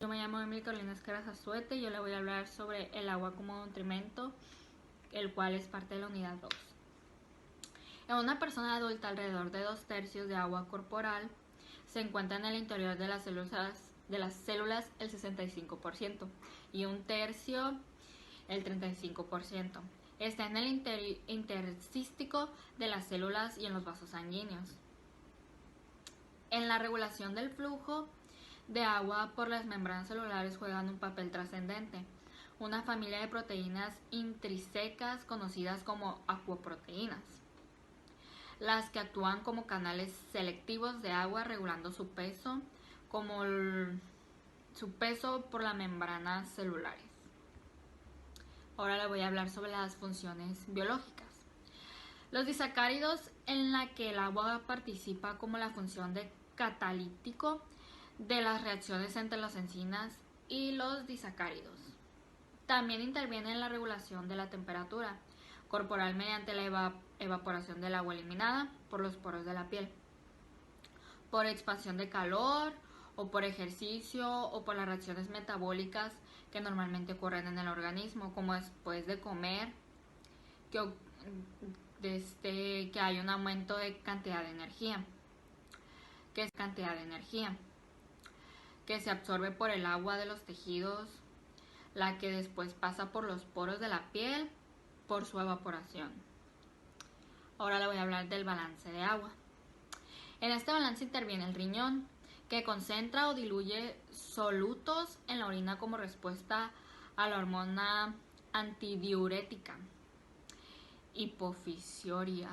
Yo me llamo Emily Carolina Esqueras Azuete y yo le voy a hablar sobre el agua como nutrimento, el cual es parte de la unidad 2. En una persona adulta, alrededor de 2/3 de agua corporal se encuentra en el interior de las células el 65% y 1/3 el 35%. Está en el intercístico de las células y en los vasos sanguíneos. En la regulación del flujo de agua por las membranas celulares juegan un papel trascendente. Una familia de proteínas intrínsecas conocidas como acuoproteínas, las que actúan como canales selectivos de agua regulando su peso, su peso por las membranas celulares. Ahora le voy a hablar sobre las funciones biológicas. Los disacáridos, en la que el agua participa como la función de catalítico de las reacciones entre las enzimas y los disacáridos. También interviene en la regulación de la temperatura corporal mediante la evaporación del agua eliminada por los poros de la piel, por expansión de calor o por ejercicio o por las reacciones metabólicas que normalmente ocurren en el organismo, como después de comer, que hay un aumento de cantidad de energía. ¿Qué es cantidad de energía? Que se absorbe por el agua de los tejidos, la que después pasa por los poros de la piel por su evaporación. Ahora le voy a hablar del balance de agua. En este balance interviene el riñón, que concentra o diluye solutos en la orina como respuesta a la hormona antidiurética hipofisorio,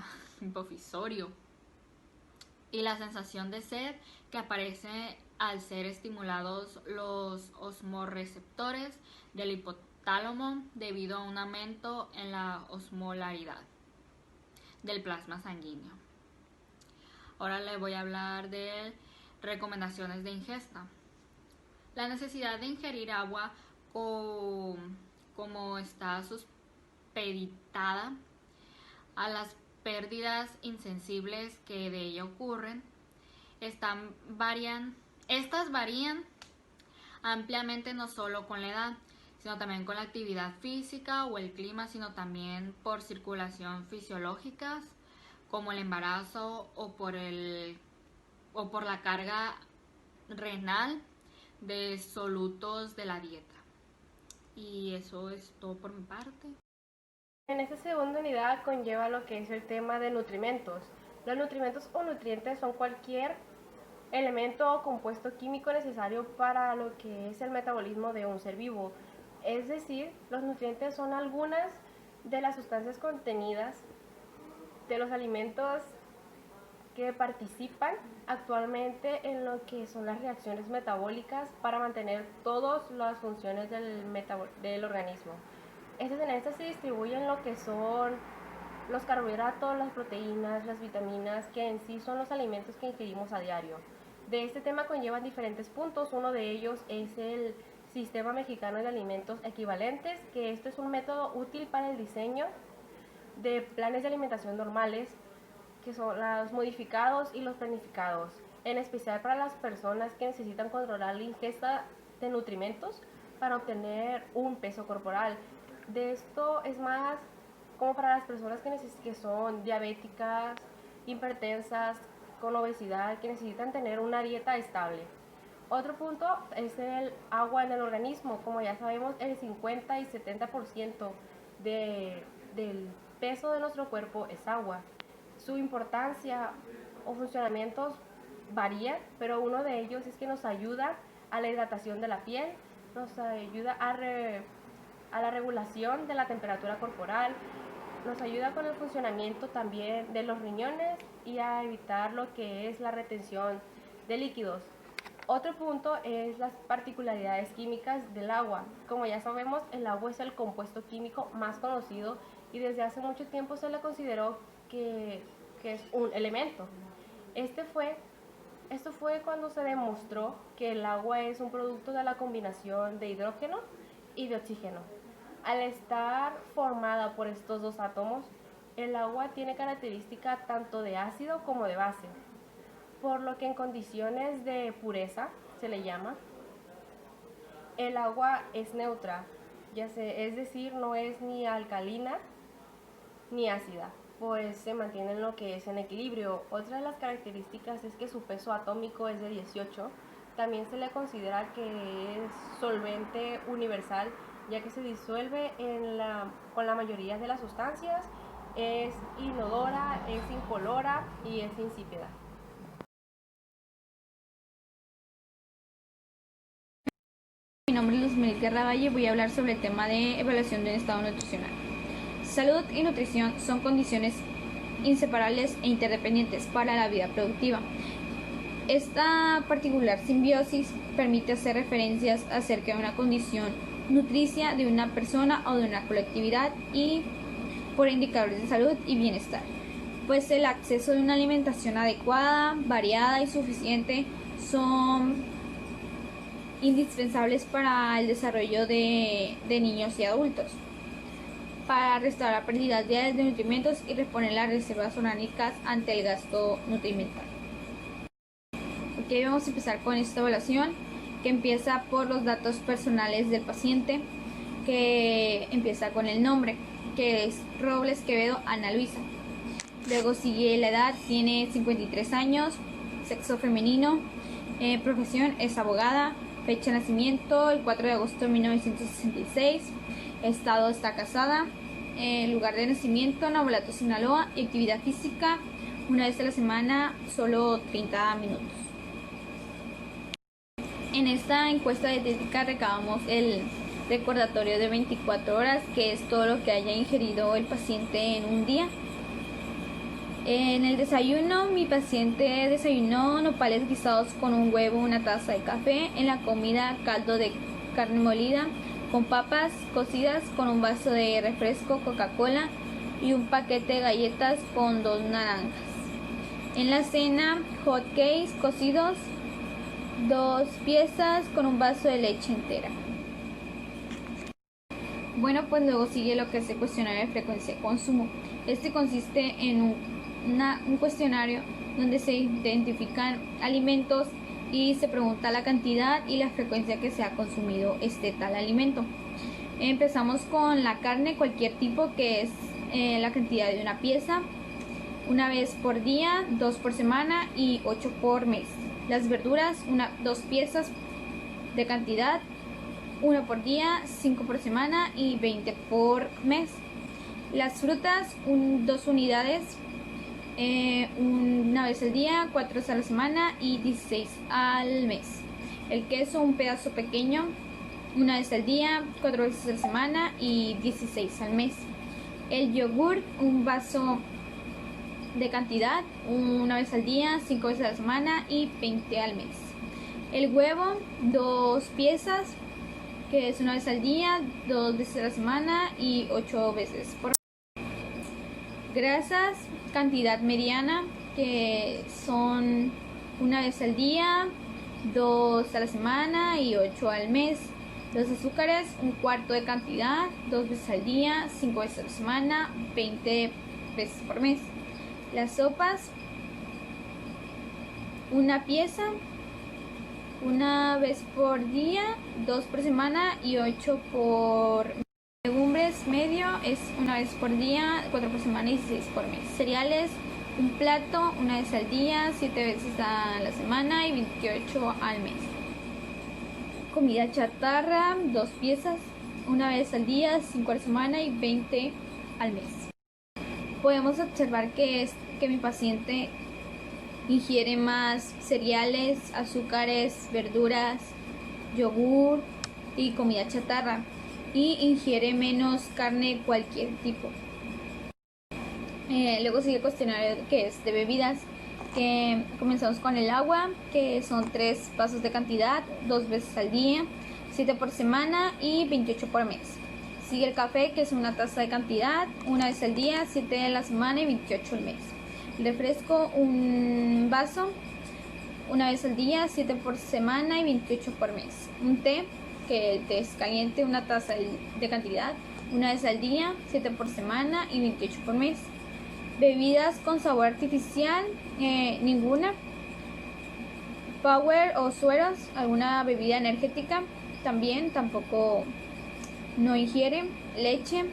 y la sensación de sed que aparece al ser estimulados los osmorreceptores del hipotálamo debido a un aumento en la osmolaridad del plasma sanguíneo. Ahora le voy a hablar de recomendaciones de ingesta. La necesidad de ingerir agua como está supeditada a las pérdidas insensibles que de ella ocurren, estas varían ampliamente, no solo con la edad, sino también con la actividad física o el clima, sino también por circulación fisiológicas como el embarazo o por la carga renal de solutos de la dieta. Y eso es todo por mi parte. En esta segunda unidad conlleva lo que es el tema de nutrimentos. Los nutrimentos o nutrientes son cualquier elemento o compuesto químico necesario para lo que es el metabolismo de un ser vivo. Es decir, los nutrientes son algunas de las sustancias contenidas de los alimentos que participan actualmente en lo que son las reacciones metabólicas para mantener todas las funciones del organismo. En estas se distribuyen lo que son los carbohidratos, las proteínas, las vitaminas, que en sí son los alimentos que ingerimos a diario. De este tema conllevan diferentes puntos. Uno de ellos es el Sistema Mexicano de Alimentos Equivalentes, que esto es un método útil para el diseño de planes de alimentación normales, que son los modificados y los planificados, en especial para las personas que necesitan controlar la ingesta de nutrimentos para obtener un peso corporal. De esto es más como para las personas que son diabéticas, hipertensas, con obesidad, que necesitan tener una dieta estable. Otro punto es el agua en el organismo. Como ya sabemos, el 50 y 70% del peso de nuestro cuerpo es agua. Su importancia o funcionamientos varían, pero uno de ellos es que nos ayuda a la hidratación de la piel, nos ayuda a la regulación de la temperatura corporal, nos ayuda con el funcionamiento también de los riñones y a evitar lo que es la retención de líquidos. Otro punto es las particularidades químicas del agua. Como ya sabemos, el agua es el compuesto químico más conocido y desde hace mucho tiempo se le consideró que es un elemento. Esto fue cuando se demostró que el agua es un producto de la combinación de hidrógeno y de oxígeno. Al estar formada por estos dos átomos, el agua tiene característica tanto de ácido como de base, por lo que en condiciones de pureza se le llama, El agua es neutra, es decir, no es ni alcalina ni ácida, pues se mantiene en lo que es en equilibrio. Otra de las características es que su peso atómico es de 18. También se le considera que es solvente universal, ya que se disuelve con la mayoría de las sustancias, es inodora, es incolora y es insípida. Mi nombre es Luzmel Guerra Valle y voy a hablar sobre el tema de evaluación de un estado nutricional. Salud y nutrición son condiciones inseparables e interdependientes para la vida productiva. Esta particular simbiosis permite hacer referencias acerca de una condición nutricia de una persona o de una colectividad y por indicadores de salud y bienestar, pues el acceso de una alimentación adecuada, variada y suficiente son indispensables para el desarrollo de niños y adultos, para restaurar pérdidas diarias de nutrimentos y reponer las reservas orgánicas ante el gasto nutrimental. Ok, vamos a empezar con esta evaluación, que empieza por los datos personales del paciente, que empieza con el nombre, que es Robles Quevedo Ana Luisa. Luego sigue la edad, tiene 53 años, sexo femenino, profesión es abogada, fecha de nacimiento el 4 de agosto de 1966, estado está casada, lugar de nacimiento Navolato, Sinaloa, y actividad física una vez a la semana, solo 30 minutos. En esta encuesta dietética recabamos el recordatorio de 24 horas, que es todo lo que haya ingerido el paciente en un día. En el desayuno, mi paciente desayunó nopales guisados con un huevo, una taza de café. En la comida, caldo de carne molida con papas cocidas con un vaso de refresco, Coca-Cola y un paquete de galletas con 2 naranjas. En la cena, hot cakes cocidos, 2 piezas con un vaso de leche entera. Bueno, pues luego sigue lo que es el cuestionario de frecuencia de consumo. Este consiste en un cuestionario donde se identifican alimentos y se pregunta la cantidad y la frecuencia que se ha consumido tal alimento. Empezamos con la carne, cualquier tipo, que es la cantidad de una pieza, una vez por día, 2 por semana y 8 por mes. Las verduras, 2 piezas de cantidad, 1 por día, 5 por semana y 20 por mes. Las frutas, 2 unidades, una vez al día, 4 a la semana y 16 al mes. El queso, un pedazo pequeño, una vez al día, 4 veces a la semana y 16 al mes. El yogur, un vaso de cantidad, una vez al día, 5 veces a la semana y 20 al mes. El huevo, 2 piezas, que es una vez al día, 2 veces a la semana y 8 veces por mes. Grasas, cantidad mediana, que son una vez al día, 2 a la semana y 8 al mes. Los azúcares, un cuarto de cantidad, 2 veces al día, 5 veces a la semana, 20 veces por mes. Las sopas, una pieza, una vez por día, 2 por semana y 8 por mes. Legumbres medio es una vez por día, 4 por semana y 16 por mes. Cereales, un plato, una vez al día, 7 veces a la semana y 28 al mes. Comida chatarra, 2 piezas, una vez al día, 5 a la semana y 20 al mes. Podemos observar que mi paciente ingiere más cereales, azúcares, verduras, yogur y comida chatarra, y ingiere menos carne de cualquier tipo. Luego sigue el cuestionario, que es de bebidas, que comenzamos con el agua, que son 3 vasos de cantidad, 2 veces al día, 7 por semana y 28 por mes. Sigue el café, que es una taza de cantidad, una vez al día, 7 a la semana y 28 al mes. El refresco, un vaso, una vez al día, 7 por semana y 28 por mes. Un té, que el té es caliente, una taza de cantidad, una vez al día, 7 por semana y 28 por mes. Bebidas con sabor artificial, ninguna. Power o sueros, alguna bebida energética, También tampoco no ingiere leche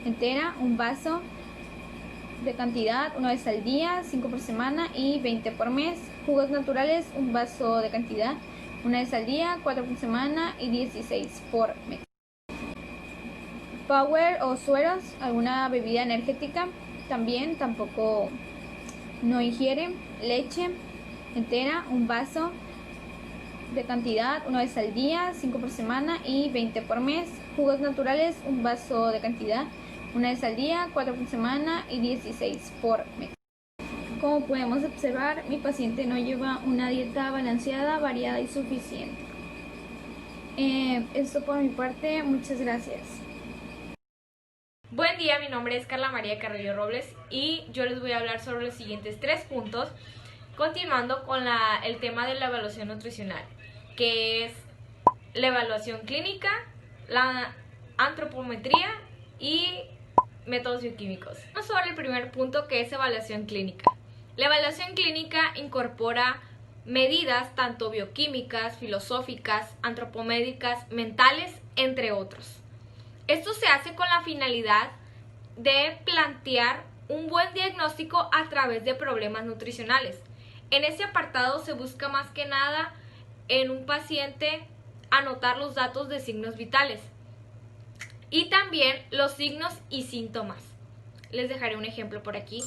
entera, un vaso de cantidad una vez al día, 5 por semana y 20 por mes. Jugos naturales, un vaso de cantidad una vez al día, 4 por semana y 16 por mes. Power o sueros, alguna bebida energética, también tampoco no ingiere leche entera, un vaso de cantidad una vez al día, 5 por semana y 20 por mes. Jugos naturales, un vaso de cantidad una vez al día, 4 por semana y 16 por mes. Como podemos observar, mi paciente no lleva una dieta balanceada, variada y suficiente. Esto por mi parte, muchas gracias. Buen día, mi nombre es Carla María Carrillo Robles y yo les voy a hablar sobre los siguientes 3 puntos, continuando con el tema de la evaluación nutricional, que es la evaluación clínica, la antropometría y métodos bioquímicos. Vamos sobre el primer punto, que es evaluación clínica. La evaluación clínica incorpora medidas tanto bioquímicas, filosóficas, antropomédicas, mentales, entre otros. Esto se hace con la finalidad de plantear un buen diagnóstico a través de problemas nutricionales. En ese apartado se busca más que nada en un paciente anotar los datos de signos vitales y también los signos y síntomas. Les dejaré un ejemplo por aquí.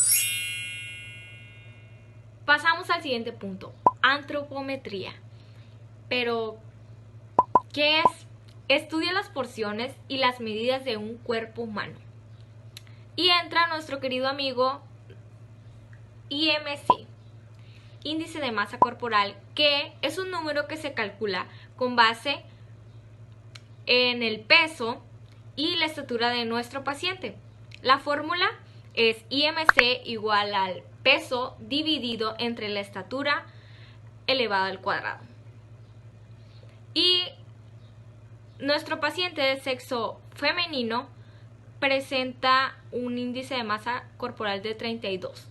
Pasamos al siguiente punto, antropometría. Pero, ¿qué es? Estudia las porciones y las medidas de un cuerpo humano. Y entra nuestro querido amigo IMC, índice de masa corporal, que es un número que se calcula con base en el peso y la estatura de nuestro paciente. La fórmula es IMC igual al peso dividido entre la estatura elevado al cuadrado. Y nuestro paciente de sexo femenino presenta un índice de masa corporal de 32,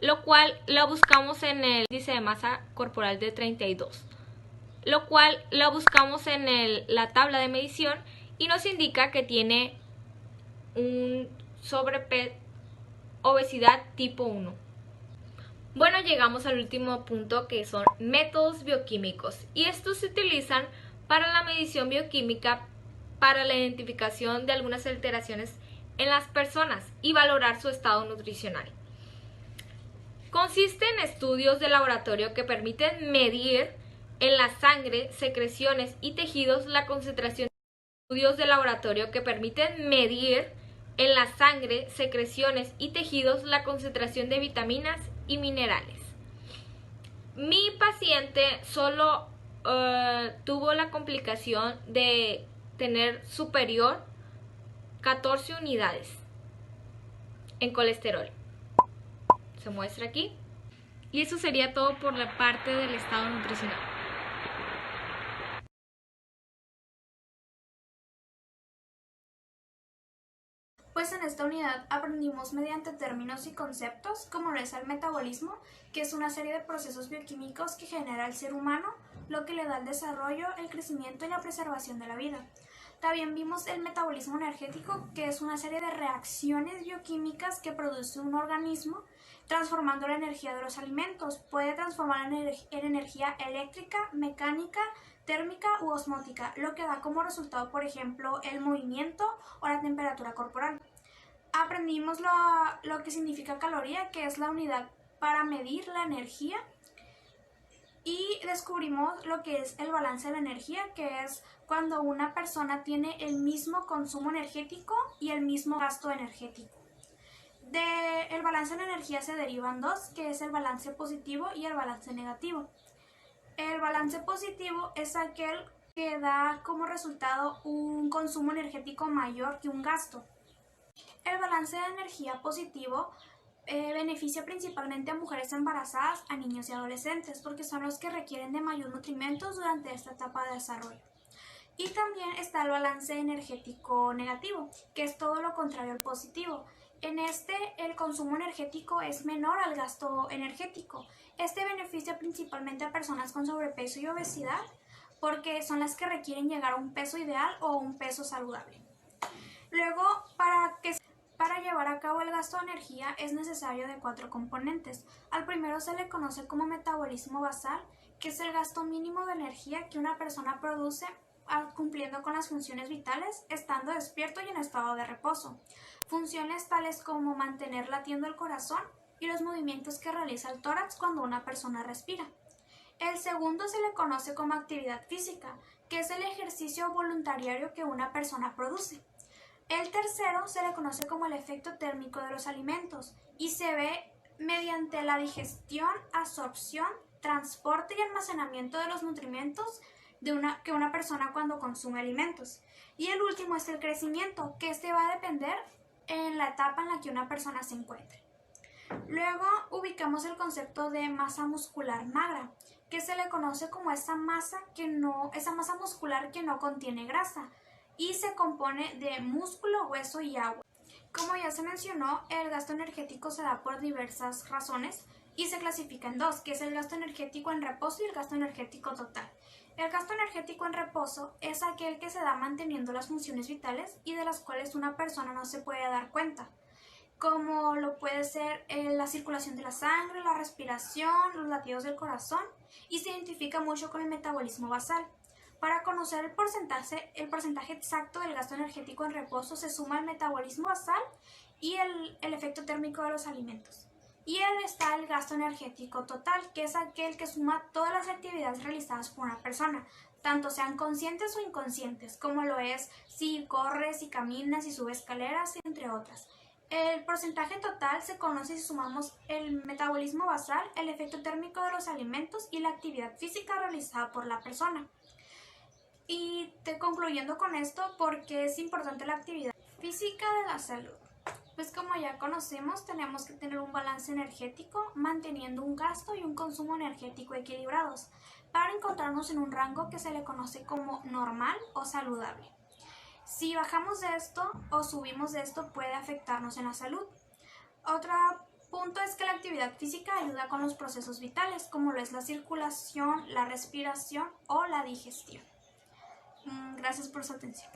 lo cual lo buscamos en el índice de masa corporal de 32, lo cual lo buscamos en la tabla de medición y nos indica que tiene un obesidad tipo 1. Bueno, llegamos al último punto, que son métodos bioquímicos, y estos se utilizan para la medición bioquímica, para la identificación de algunas alteraciones en las personas y valorar su estado nutricional. Consiste en estudios de laboratorio que permiten medir en la sangre, secreciones y tejidos la concentración de vitaminas y minerales. Mi paciente solo tuvo la complicación de tener superior 14 unidades en colesterol. Se muestra aquí. Y eso sería todo por la parte del estado nutricional. Pues en esta unidad aprendimos mediante términos y conceptos como lo es el metabolismo, que es una serie de procesos bioquímicos que genera el ser humano, lo que le da el desarrollo, el crecimiento y la preservación de la vida. También vimos el metabolismo energético, que es una serie de reacciones bioquímicas que produce un organismo transformando la energía de los alimentos. Puede transformar en energía eléctrica, mecánica, térmica u osmótica, lo que da como resultado, por ejemplo, el movimiento o la temperatura corporal. Aprendimos lo que significa caloría, que es la unidad para medir la energía, y descubrimos lo que es el balance de la energía, que es cuando una persona tiene el mismo consumo energético y el mismo gasto energético. Del balance de la energía se derivan dos, que es el balance positivo y el balance negativo. El balance positivo es aquel que da como resultado un consumo energético mayor que un gasto. El balance de energía positivo beneficia principalmente a mujeres embarazadas, a niños y adolescentes, porque son los que requieren de mayor nutrimentos durante esta etapa de desarrollo. Y también está el balance energético negativo, que es todo lo contrario al positivo. En este, el consumo energético es menor al gasto energético. Este beneficia principalmente a personas con sobrepeso y obesidad, porque son las que requieren llegar a un peso ideal o un peso saludable. Luego, para llevar a cabo el gasto de energía es necesario de 4 componentes. Al primero se le conoce como metabolismo basal, que es el gasto mínimo de energía que una persona produce cumpliendo con las funciones vitales, estando despierto y en estado de reposo. Funciones tales como mantener latiendo el corazón y los movimientos que realiza el tórax cuando una persona respira. El segundo se le conoce como actividad física, que es el ejercicio voluntario que una persona produce. El tercero se le conoce como el efecto térmico de los alimentos y se ve mediante la digestión, absorción, transporte y almacenamiento de los nutrimentos que una persona cuando consume alimentos. Y el último es el crecimiento, que este va a depender en la etapa en la que una persona se encuentre. Luego ubicamos el concepto de masa muscular magra, que se le conoce como esa masa muscular que no contiene grasa y se compone de músculo, hueso y agua. Como ya se mencionó, el gasto energético se da por diversas razones y se clasifica en dos, que es el gasto energético en reposo y el gasto energético total. El gasto energético en reposo es aquel que se da manteniendo las funciones vitales y de las cuales una persona no se puede dar cuenta, como lo puede ser la circulación de la sangre, la respiración, los latidos del corazón, y se identifica mucho con el metabolismo basal. Para conocer el porcentaje exacto del gasto energético en reposo se suma el metabolismo basal y el efecto térmico de los alimentos. Y está el gasto energético total, que es aquel que suma todas las actividades realizadas por una persona, tanto sean conscientes o inconscientes, como lo es si corres, si caminas, si subes escaleras, entre otras. El porcentaje total se conoce si sumamos el metabolismo basal, el efecto térmico de los alimentos y la actividad física realizada por la persona. Y concluyendo con esto, ¿por qué es importante la actividad física de la salud? Pues como ya conocemos, tenemos que tener un balance energético, manteniendo un gasto y un consumo energético equilibrados, para encontrarnos en un rango que se le conoce como normal o saludable. Si bajamos de esto o subimos de esto, puede afectarnos en la salud. Otro punto es que la actividad física ayuda con los procesos vitales, como lo es la circulación, la respiración o la digestión. Gracias por su atención.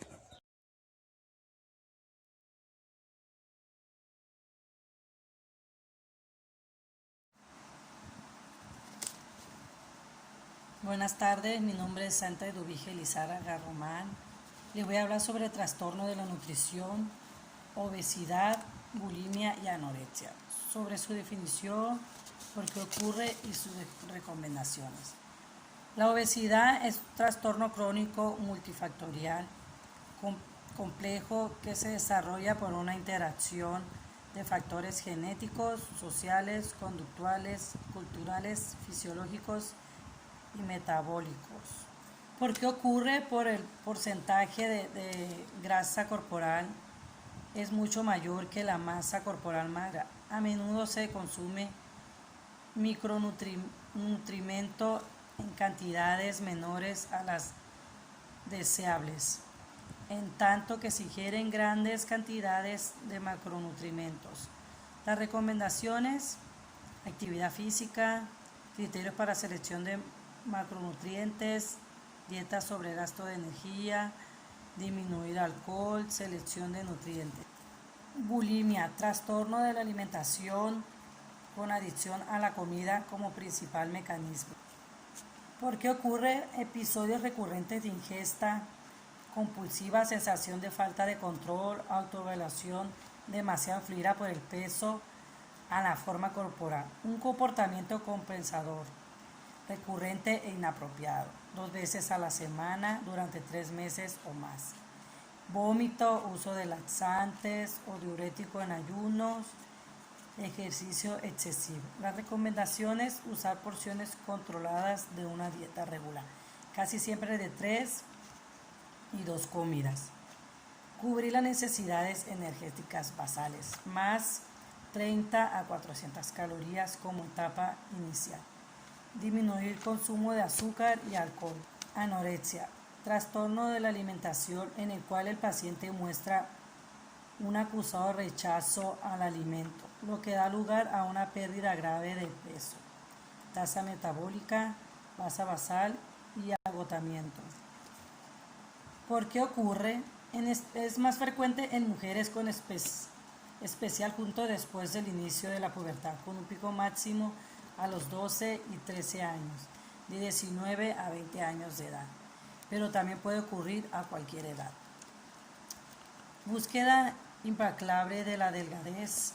Buenas tardes, mi nombre es Santa Eduvige Lizárraga Román. Les voy a hablar sobre trastorno de la nutrición, obesidad, bulimia y anorexia, sobre su definición, por qué ocurre y sus recomendaciones. La obesidad es un trastorno crónico multifactorial complejo que se desarrolla por una interacción de factores genéticos, sociales, conductuales, culturales, fisiológicos y metabólicos. ¿Por qué ocurre? Por el porcentaje de grasa corporal es mucho mayor que la masa corporal magra. A menudo se consume micronutrimento en cantidades menores a las deseables, en tanto que se ingieren grandes cantidades de macronutrientes. Las recomendaciones: actividad física, criterios para selección de macronutrientes, dieta sobre gasto de energía, disminuir alcohol, selección de nutrientes. Bulimia, trastorno de la alimentación con adicción a la comida como principal mecanismo. ¿Por qué ocurre? Episodios recurrentes de ingesta compulsiva, sensación de falta de control, autoevaluación demasiado influida por el peso a la forma corporal, un comportamiento compensador recurrente e inapropiado, 2 veces a la semana durante 3 meses o más, vómito, uso de laxantes o diurético en ayunos, ejercicio excesivo. Las recomendaciones: usar porciones controladas de una dieta regular, casi siempre de 3 y 2 comidas. Cubrir las necesidades energéticas basales, más 30 a 400 calorías como etapa inicial. Disminuir el consumo de azúcar y alcohol. Anorexia, trastorno de la alimentación en el cual el paciente muestra un acusado rechazo al alimento, lo que da lugar a una pérdida grave de peso, tasa metabólica, masa basal y agotamiento. ¿Por qué ocurre? Es más frecuente en mujeres con especial junto después del inicio de la pubertad, con un pico máximo a los 12 y 13 años, de 19 a 20 años de edad, pero también puede ocurrir a cualquier edad. Búsqueda implacable de la delgadez,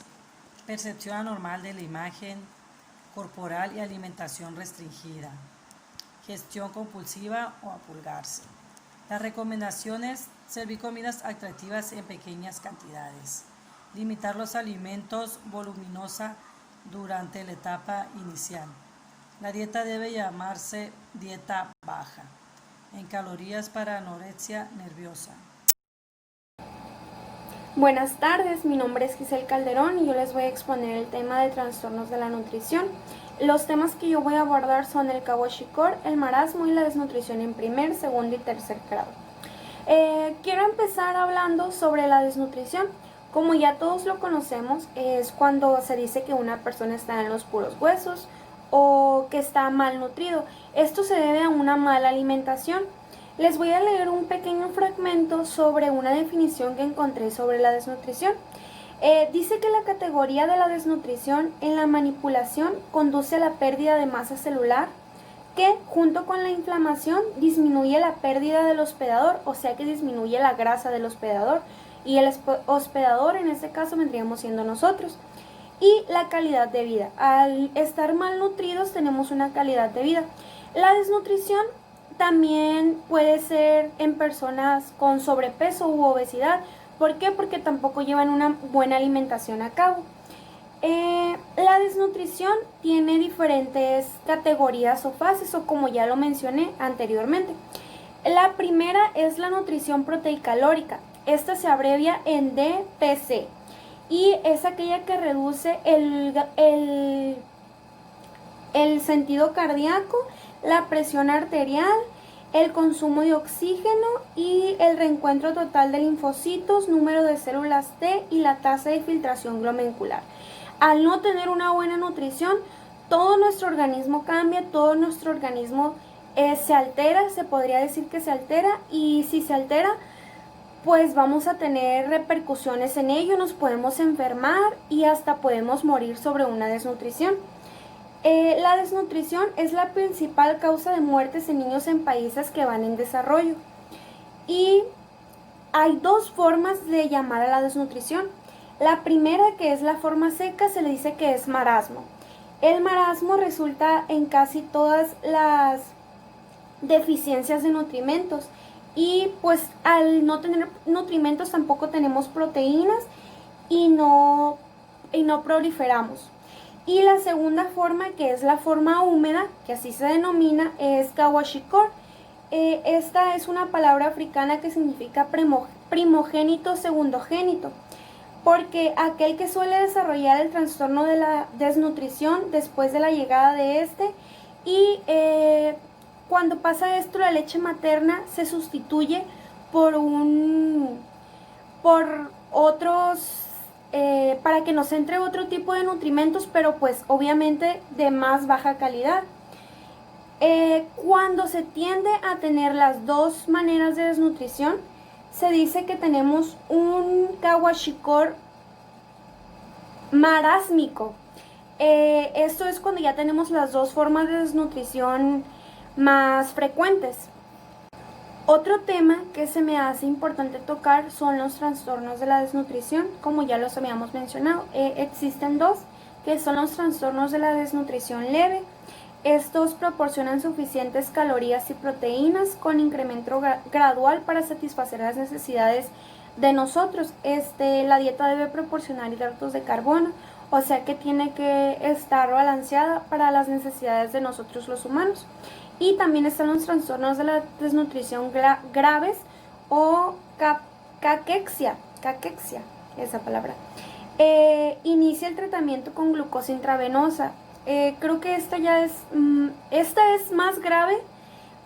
percepción anormal de la imagen corporal y alimentación restringida, gestión compulsiva o apulgarse. Las recomendaciones: servir comidas atractivas en pequeñas cantidades, limitar los alimentos voluminosos durante la etapa inicial. La dieta debe llamarse dieta baja en calorías para anorexia nerviosa. Buenas tardes, mi nombre es Giselle Calderón y yo les voy a exponer el tema de trastornos de la nutrición. Los temas que yo voy a abordar son el kwashiorkor, el marasmo y la desnutrición en primer, segundo y tercer grado. Quiero empezar hablando sobre la desnutrición. Como ya todos lo conocemos, es cuando se dice que una persona está en los puros huesos o que está malnutrido. Esto se debe a una mala alimentación. Les voy a leer un pequeño fragmento sobre una definición que encontré sobre la desnutrición. Dice que la categoría de la desnutrición en la manipulación conduce a la pérdida de masa celular, que junto con la inflamación disminuye la pérdida del hospedador, o sea que disminuye la grasa del hospedador, y el hospedador en este caso vendríamos siendo nosotros. Y la calidad de vida. Al estar malnutridos tenemos una calidad de vida. La desnutrición también puede ser en personas con sobrepeso u obesidad. ¿Por qué? Porque tampoco llevan una buena alimentación a cabo. La desnutrición tiene diferentes categorías o fases, o como ya lo mencioné anteriormente. La primera es la nutrición proteicalórica. Esta se abrevia en DPC y es aquella que reduce el sentido cardíaco, la presión arterial, el consumo de oxígeno y el reencuentro total de linfocitos, número de células T y la tasa de filtración glomerular. Al no tener una buena nutrición, todo nuestro organismo cambia, todo nuestro organismo se altera, se podría decir que se altera, y si se altera, pues vamos a tener repercusiones en ello, nos podemos enfermar y hasta podemos morir sobre una desnutrición. La desnutrición es la principal causa de muertes en niños en países que van en desarrollo. Y hay dos formas de llamar a la desnutrición. La primera, que es la forma seca, se le dice que es marasmo. El marasmo resulta en casi todas las deficiencias de nutrimentos. Y pues al no tener nutrimentos tampoco tenemos proteínas y no proliferamos. Y la segunda forma, que es la forma húmeda, que así se denomina, es kwashiorkor. Esta es una palabra africana que significa primogénito, segundogénito, porque aquel que suele desarrollar el trastorno de la desnutrición después de la llegada de este, y cuando pasa esto, la leche materna se sustituye por otros, para que nos entre otro tipo de nutrimentos, pero pues obviamente de más baja calidad. Cuando se tiende a tener las dos maneras de desnutrición, se dice que tenemos un kwashiorkor marásmico. Esto es cuando ya tenemos las dos formas de desnutrición más frecuentes. Otro tema que se me hace importante tocar son los trastornos de la desnutrición, como ya los habíamos mencionado. Existen dos, que son los trastornos de la desnutrición leve. Estos proporcionan suficientes calorías y proteínas con incremento gradual para satisfacer las necesidades de nosotros. La dieta debe proporcionar hidratos de carbono, o sea que tiene que estar balanceada para las necesidades de nosotros los humanos. Y también están los trastornos de la desnutrición graves o caquexia, esa palabra. Inicia el tratamiento con glucosa intravenosa. Creo que esta es más grave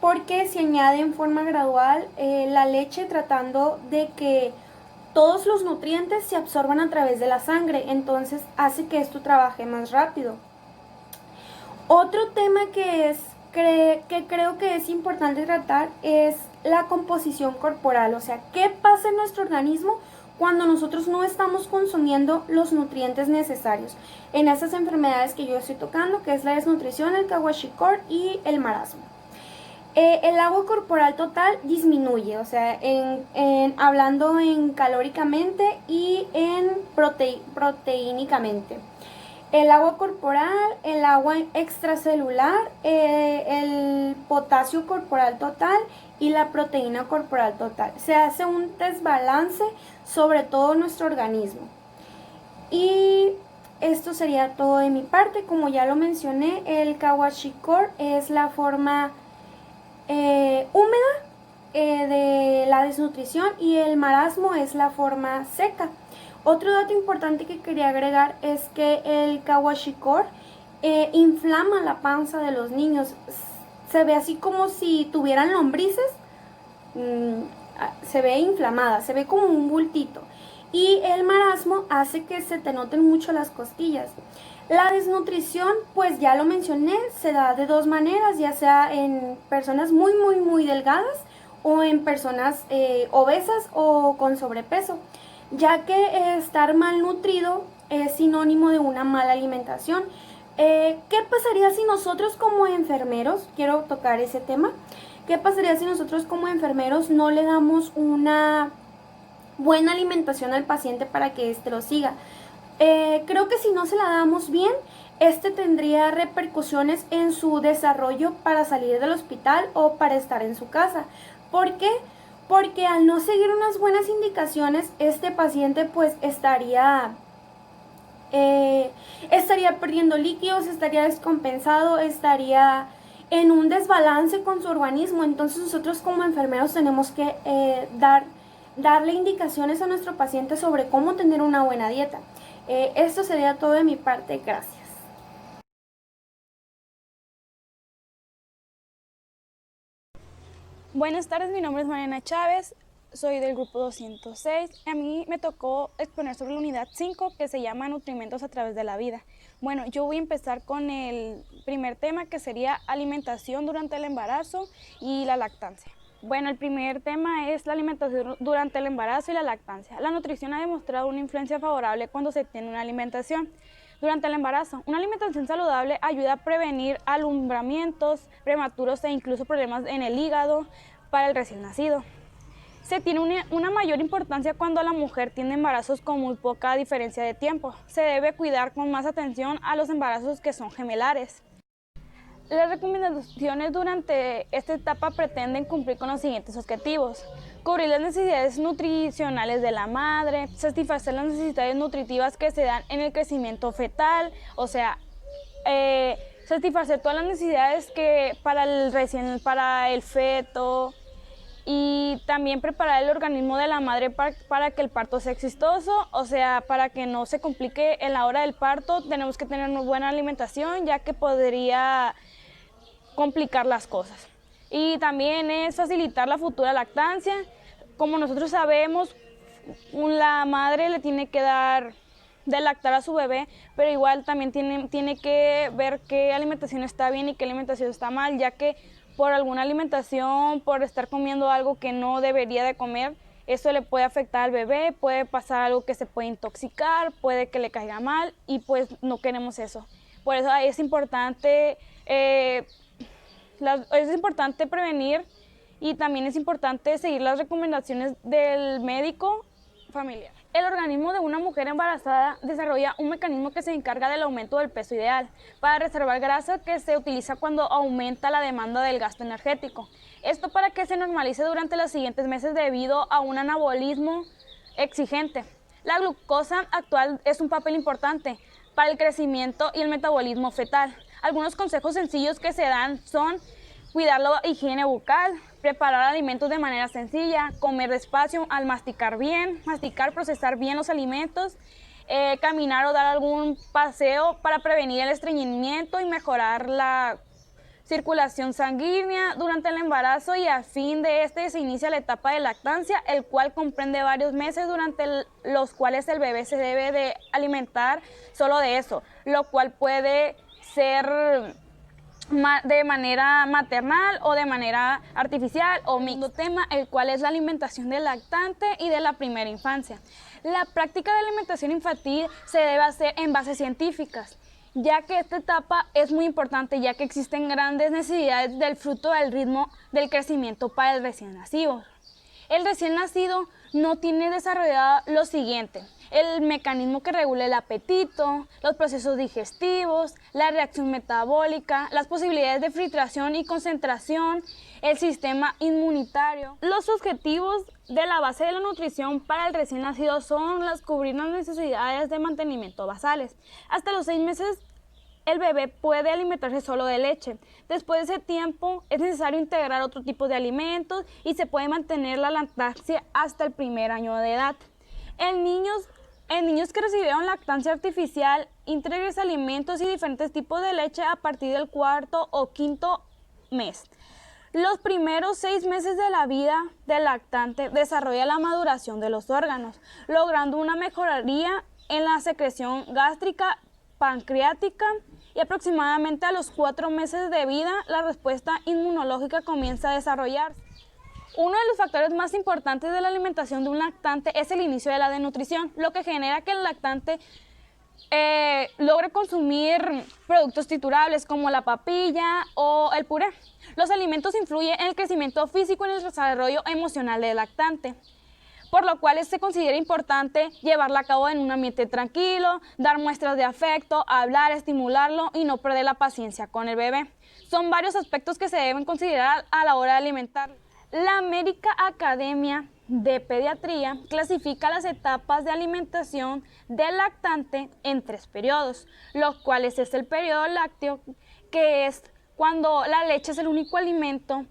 porque se añade en forma gradual la leche, tratando de que todos los nutrientes se absorban a través de la sangre, entonces hace que esto trabaje más rápido. Otro tema que es que creo que es importante tratar es la composición corporal, o sea, qué pasa en nuestro organismo cuando nosotros no estamos consumiendo los nutrientes necesarios en esas enfermedades que yo estoy tocando, que es la desnutrición, el kwashiorkor y el marasmo. El agua corporal total disminuye, o sea, hablando en calóricamente y en proteínicamente. El agua corporal, el agua extracelular, el potasio corporal total y la proteína corporal total. Se hace un desbalance sobre todo nuestro organismo. Y esto sería todo de mi parte. Como ya lo mencioné, el kwashiorkor es la forma húmeda de la desnutrición y el marasmo es la forma seca. Otro dato importante que quería agregar es que el kwashiorkor inflama la panza de los niños. Se ve así como si tuvieran lombrices, se ve inflamada, se ve como un bultito. Y el marasmo hace que se te noten mucho las costillas. La desnutrición, pues ya lo mencioné, se da de dos maneras, ya sea en personas muy delgadas o en personas obesas o con sobrepeso, ya que estar malnutrido es sinónimo de una mala alimentación. ¿Qué pasaría si nosotros como enfermeros, quiero tocar ese tema, qué pasaría si nosotros como enfermeros no le damos una buena alimentación al paciente para que éste lo siga? Creo que si no se la damos bien, tendría repercusiones en su desarrollo para salir del hospital o para estar en su casa. ¿Por qué? Porque al no seguir unas buenas indicaciones, este paciente pues estaría perdiendo líquidos, estaría descompensado, estaría en un desbalance con su organismo. Entonces nosotros como enfermeros tenemos que darle indicaciones a nuestro paciente sobre cómo tener una buena dieta. Esto sería todo de mi parte. Gracias. Buenas tardes, mi nombre es Mariana Chávez, soy del grupo 206. A mí me tocó exponer sobre la unidad 5 que se llama Nutrimentos a través de la vida. Bueno, yo voy a empezar con el primer tema, que sería alimentación durante el embarazo y la lactancia. Bueno, el primer tema es la alimentación durante el embarazo y la lactancia. La nutrición ha demostrado una influencia favorable cuando se tiene una alimentación durante el embarazo. Una alimentación saludable ayuda a prevenir alumbramientos prematuros e incluso problemas en el hígado para el recién nacido. Se tiene una mayor importancia cuando la mujer tiene embarazos con muy poca diferencia de tiempo. Se debe cuidar con más atención a los embarazos que son gemelares. Las recomendaciones durante esta etapa pretenden cumplir con los siguientes objetivos: cubrir las necesidades nutricionales de la madre, satisfacer las necesidades nutritivas que se dan en el crecimiento fetal, o sea, satisfacer todas las necesidades que para el feto, y también preparar el organismo de la madre para que el parto sea exitoso, o sea, para que no se complique en la hora del parto. Tenemos que tener una buena alimentación, ya que podría complicar las cosas. Y también es facilitar la futura lactancia. Como nosotros sabemos, la madre le tiene que dar de lactar a su bebé, pero igual también tiene que ver qué alimentación está bien y qué alimentación está mal, ya que por alguna alimentación, por estar comiendo algo que no debería de comer, eso le puede afectar al bebé, puede pasar algo que se puede intoxicar, puede que le caiga mal, y pues no queremos eso. Por eso es importante prevenir, y también es importante seguir las recomendaciones del médico familiar. El organismo de una mujer embarazada desarrolla un mecanismo que se encarga del aumento del peso ideal para reservar grasa, que se utiliza cuando aumenta la demanda del gasto energético. Esto para que se normalice durante los siguientes meses debido a un anabolismo exigente. La glucosa actual es un papel importante para el crecimiento y el metabolismo fetal. Algunos consejos sencillos que se dan son cuidar la higiene bucal, preparar alimentos de manera sencilla, comer despacio al masticar, procesar bien los alimentos, caminar o dar algún paseo para prevenir el estreñimiento y mejorar la circulación sanguínea durante el embarazo, y a fin de se inicia la etapa de lactancia, el cual comprende varios meses durante los cuales el bebé se debe de alimentar solo de eso, lo cual puede ser de manera maternal o de manera artificial o mixto tema, el cual es la alimentación del lactante y de la primera infancia. La práctica de alimentación infantil se debe hacer en bases científicas, ya que esta etapa es muy importante, ya que existen grandes necesidades del fruto del ritmo del crecimiento para el recién nacido. El recién nacido no tiene desarrollado lo siguiente: el mecanismo que regula el apetito, los procesos digestivos, la reacción metabólica, las posibilidades de filtración y concentración, el sistema inmunitario. Los objetivos de la base de la nutrición para el recién nacido son cubrir las necesidades de mantenimiento basales. Hasta los 6 meses el bebé puede alimentarse solo de leche. Después de ese tiempo es necesario integrar otro tipo de alimentos y se puede mantener la lactancia hasta el primer año de edad. En niños que recibieron lactancia artificial, integres alimentos y diferentes tipos de leche a partir del 4º o 5º mes. Los primeros 6 meses de la vida del lactante desarrolla la maduración de los órganos, logrando una mejoría en la secreción gástrica, pancreática, y aproximadamente a los 4 meses de vida la respuesta inmunológica comienza a desarrollarse. Uno de los factores más importantes de la alimentación de un lactante es el inicio de la desnutrición, lo que genera que el lactante logre consumir productos triturables como la papilla o el puré. Los alimentos influyen en el crecimiento físico y en el desarrollo emocional del lactante, por lo cual se considera importante llevarla a cabo en un ambiente tranquilo, dar muestras de afecto, hablar, estimularlo y no perder la paciencia con el bebé. Son varios aspectos que se deben considerar a la hora de alimentarlo. La American Academy de Pediatría clasifica las etapas de alimentación del lactante en 3 periodos, los cuales es el periodo lácteo, que es cuando la leche es el único alimento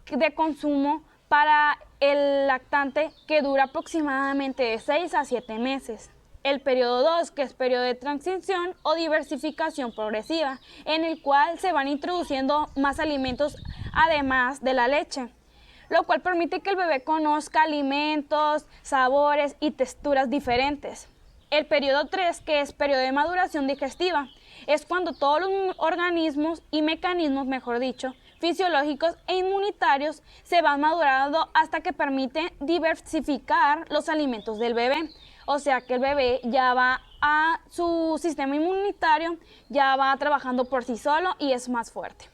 de consumo para el lactante, que dura aproximadamente de 6 a 7 meses. El periodo 2, que es periodo de transición o diversificación progresiva, en el cual se van introduciendo más alimentos además de la leche, lo cual permite que el bebé conozca alimentos, sabores y texturas diferentes. El periodo 3, que es periodo de maduración digestiva, es cuando todos los organismos y mecanismos, mejor dicho, fisiológicos e inmunitarios se van madurando hasta que permiten diversificar los alimentos del bebé. O sea que el bebé ya va a su sistema inmunitario, ya va trabajando por sí solo y es más fuerte.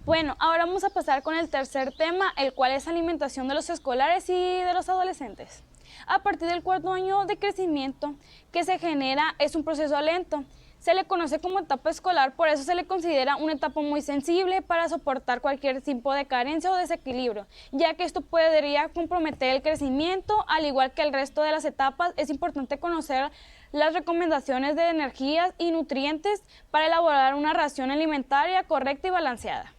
Bueno, ahora vamos a pasar con el tercer tema, el cual es alimentación de los escolares y de los adolescentes. A partir del 4º año de crecimiento que se genera es un proceso lento. Se le conoce como etapa escolar, por eso se le considera una etapa muy sensible para soportar cualquier tipo de carencia o desequilibrio, ya que esto podría comprometer el crecimiento. Al igual que el resto de las etapas, es importante conocer las recomendaciones de energías y nutrientes para elaborar una ración alimentaria correcta y balanceada.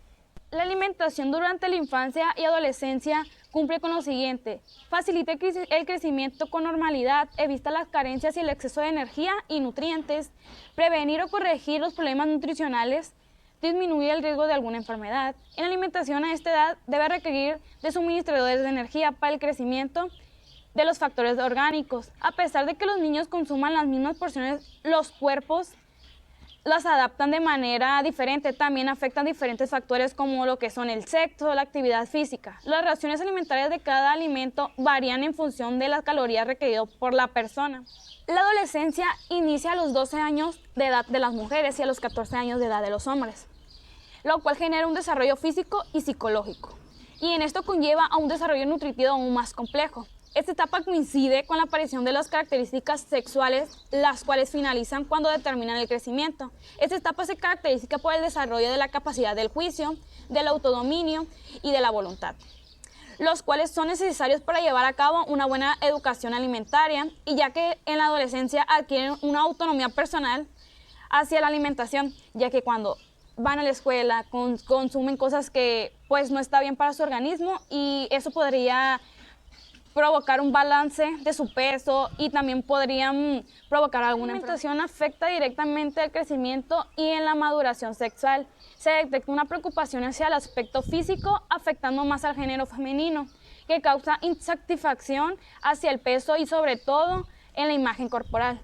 La alimentación durante la infancia y adolescencia cumple con lo siguiente: facilita el crecimiento con normalidad, evita las carencias y el exceso de energía y nutrientes, prevenir o corregir los problemas nutricionales, disminuir el riesgo de alguna enfermedad. En la alimentación a esta edad debe requerir de suministradores de energía para el crecimiento de los factores orgánicos. A pesar de que los niños consuman las mismas porciones, los cuerpos las adaptan de manera diferente. También afectan diferentes factores como lo que son el sexo, la actividad física. Las raciones alimentarias de cada alimento varían en función de las calorías requeridas por la persona. La adolescencia inicia a los 12 años de edad de las mujeres y a los 14 años de edad de los hombres, lo cual genera un desarrollo físico y psicológico. Y en esto conlleva a un desarrollo nutritivo aún más complejo. Esta etapa coincide con la aparición de las características sexuales, las cuales finalizan cuando determinan el crecimiento. Esta etapa se caracteriza por el desarrollo de la capacidad del juicio, del autodominio y de la voluntad, los cuales son necesarios para llevar a cabo una buena educación alimentaria, y ya que en la adolescencia adquieren una autonomía personal hacia la alimentación, ya que cuando van a la escuela consumen cosas que pues no está bien para su organismo, y eso podría provocar un balance de su peso y también podrían provocar alguna alimentación. Afecta directamente el crecimiento y en la maduración sexual. Se detecta una preocupación hacia el aspecto físico, afectando más al género femenino, que causa insatisfacción hacia el peso y sobre todo en la imagen corporal.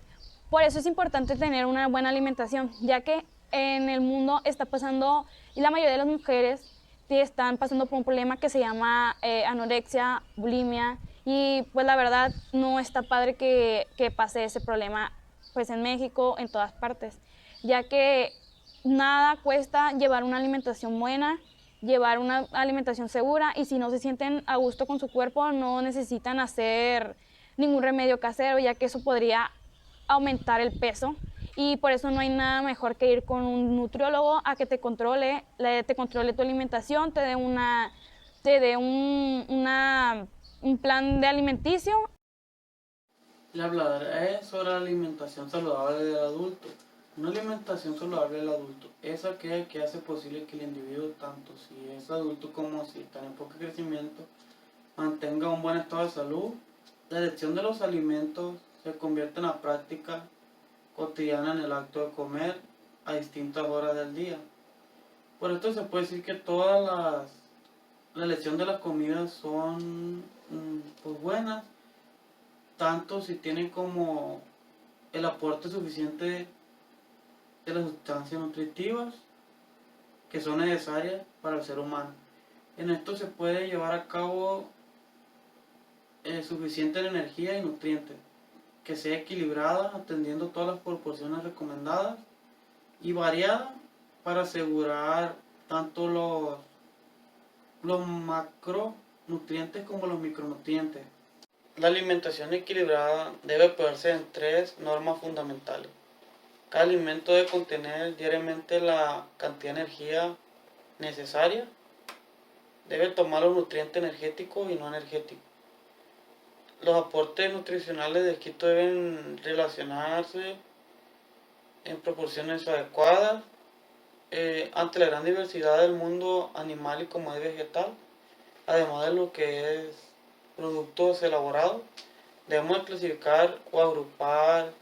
Por eso es importante tener una buena alimentación, ya que en el mundo está pasando, y la mayoría de las mujeres están pasando por un problema que se llama anorexia, bulimia, y pues la verdad no está padre que pase ese problema pues en México, en todas partes, ya que nada cuesta llevar una alimentación buena, llevar una alimentación segura, y si no se sienten a gusto con su cuerpo no necesitan hacer ningún remedio casero, ya que eso podría aumentar el peso, y por eso no hay nada mejor que ir con un nutriólogo a que te controle tu alimentación, te dé un plan de alimenticio. Le hablaré sobre la alimentación saludable del adulto. Una alimentación saludable del adulto es aquella que hace posible que el individuo, tanto si es adulto como si está en época de crecimiento, mantenga un buen estado de salud. La elección de los alimentos se convierte en la práctica cotidiana en el acto de comer a distintas horas del día. Por esto se puede decir que la elección de las comidas son pues buenas, tanto si tienen como el aporte suficiente de las sustancias nutritivas que son necesarias para el ser humano. En esto se puede llevar a cabo suficiente energía y nutrientes, que sea equilibrada, atendiendo todas las proporciones recomendadas y variada para asegurar tanto los macronutrientes como los micronutrientes. La alimentación equilibrada debe apoyarse en 3 normas fundamentales. Cada alimento debe contener diariamente la cantidad de energía necesaria. Debe tomar los nutrientes energéticos y no energéticos. Los aportes nutricionales del quito deben relacionarse en proporciones adecuadas ante la gran diversidad del mundo animal y como es vegetal, además de lo que es productos elaborados. Debemos clasificar o agrupar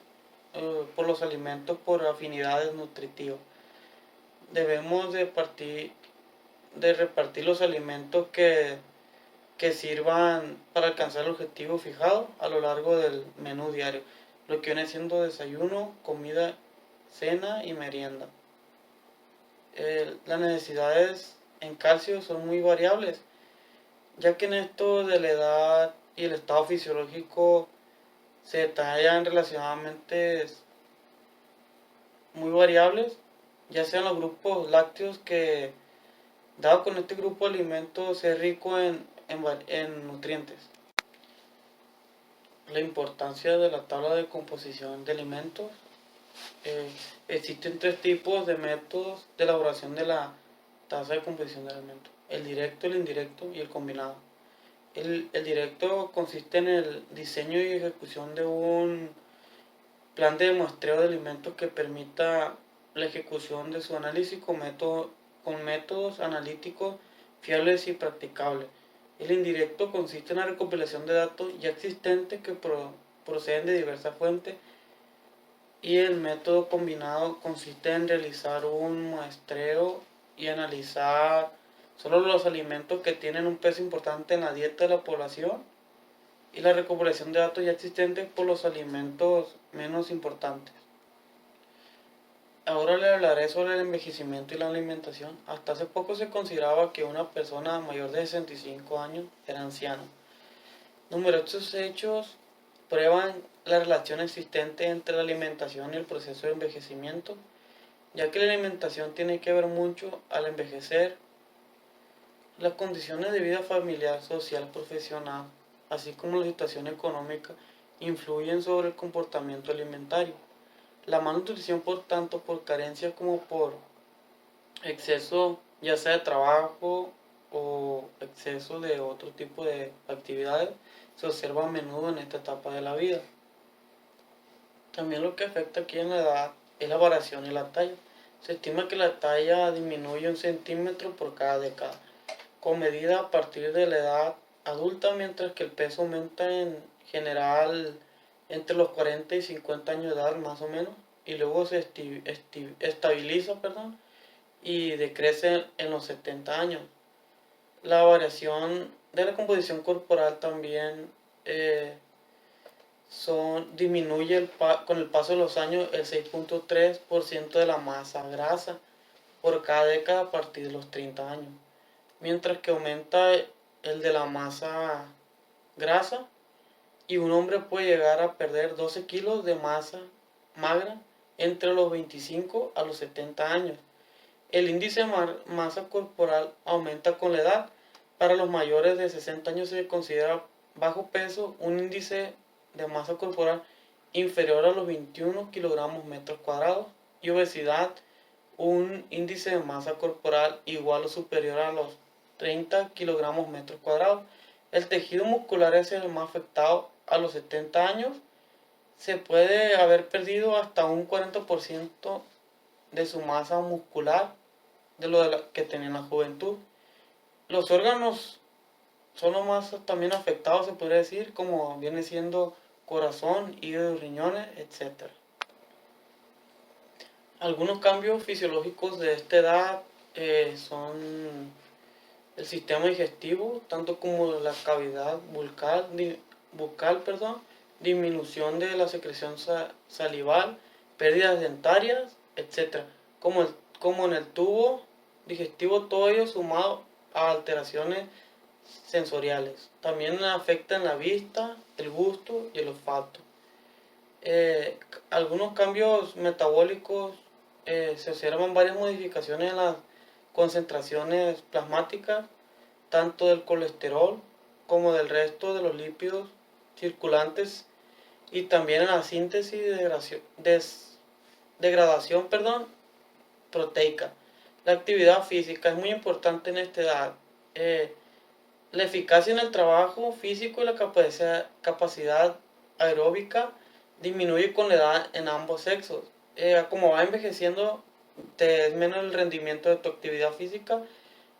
por los alimentos por afinidades nutritivas. Debemos de repartir los alimentos que sirvan para alcanzar el objetivo fijado a lo largo del menú diario, lo que viene siendo desayuno, comida, cena y merienda. Las necesidades en calcio son muy variables, ya que en esto de la edad y el estado fisiológico se detallan relacionadamente muy variables, ya sean los grupos lácteos, que dado con este grupo de alimentos es rico en nutrientes. La importancia de la tabla de composición de alimentos. Existen 3 tipos de métodos de elaboración de la tabla de composición de alimentos: el directo, el indirecto y el combinado. El directo consiste en el diseño y ejecución de un plan de muestreo de alimentos que permita la ejecución de su análisis con métodos analíticos fiables y practicables. El indirecto consiste en la recopilación de datos ya existentes que proceden de diversas fuentes, y el método combinado consiste en realizar un muestreo y analizar solo los alimentos que tienen un peso importante en la dieta de la población, y la recopilación de datos ya existentes por los alimentos menos importantes. Ahora le hablaré sobre el envejecimiento y la alimentación. Hasta hace poco se consideraba que una persona mayor de 65 años era anciana. Numerosos hechos prueban la relación existente entre la alimentación y el proceso de envejecimiento, ya que la alimentación tiene que ver mucho al envejecer. Las condiciones de vida familiar, social, profesional, así como la situación económica, influyen sobre el comportamiento alimentario. La malnutrición, por tanto, por carencia como por exceso, ya sea de trabajo o exceso de otro tipo de actividades, se observa a menudo en esta etapa de la vida. También lo que afecta aquí en la edad es la variación y la talla. Se estima que la talla disminuye 1 centímetro por cada década, con medida a partir de la edad adulta, mientras que el peso aumenta en general entre los 40 y 50 años de edad más o menos, y luego se estabiliza y decrece en los 70 años. La variación de la composición corporal también disminuye con el paso de los años el 6.3% de la masa grasa por cada década a partir de los 30 años, mientras que aumenta el de la masa grasa y un hombre puede llegar a perder 12 kilos de masa magra entre los 25 a los 70 años. El índice de masa corporal aumenta con la edad. Para los mayores de 60 años se considera bajo peso un índice de masa corporal inferior a los 21 kilogramos metros cuadrados y obesidad un índice de masa corporal igual o superior a los 30 kilogramos metros cuadrados. El tejido muscular es el más afectado. A los 70 años se puede haber perdido hasta un 40% de su masa muscular de lo que tenía en la juventud. Los órganos son los más también afectados, se podría decir, como viene siendo corazón, hígado, riñones, etc. Algunos cambios fisiológicos de esta edad son el sistema digestivo, tanto como la cavidad bucal, disminución de la secreción salival, pérdidas dentarias, etc. Como en el tubo digestivo, todo ello sumado a alteraciones sensoriales. También afectan la vista, el gusto y el olfato. Algunos cambios metabólicos, se observan varias modificaciones en las concentraciones plasmáticas, tanto del colesterol como del resto de los lípidos circulantes, y también en la síntesis y degradación proteica. La actividad física es muy importante en esta edad. La eficacia en el trabajo físico y la capacidad aeróbica disminuye con la edad en ambos sexos. Como va envejeciendo, es menos el rendimiento de tu actividad física,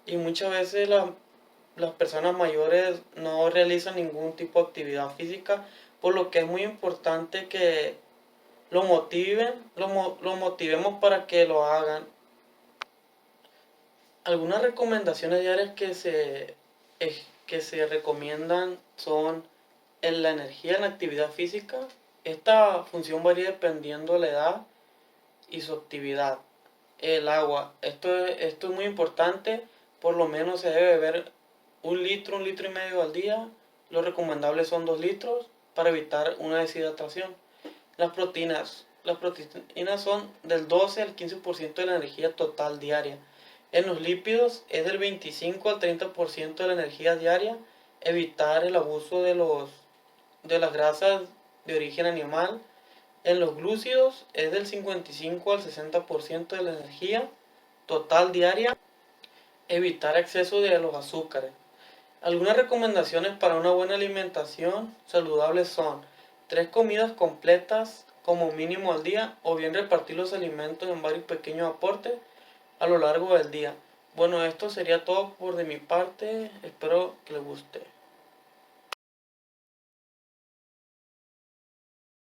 y muchas veces las personas mayores no realizan ningún tipo de actividad física, por lo que es muy importante que lo motivemos para que lo hagan. Algunas recomendaciones diarias que se recomiendan son la energía en la actividad física. Esta función varía dependiendo de la edad y su actividad. El agua, esto es muy importante, por lo menos se debe beber 1 litro, 1,5 litros al día. Lo recomendable son 2 litros para evitar una deshidratación. Las proteínas son del 12 al 15% de la energía total diaria. En los lípidos es del 25 al 30% de la energía diaria. Evitar el abuso de las grasas de origen animal. En los glúcidos es del 55 al 60% de la energía total diaria. Evitar exceso de los azúcares. Algunas recomendaciones para una buena alimentación saludable son 3 comidas completas como mínimo al día, o bien repartir los alimentos en varios pequeños aportes a lo largo del día. Bueno, esto sería todo por de mi parte, espero que les guste.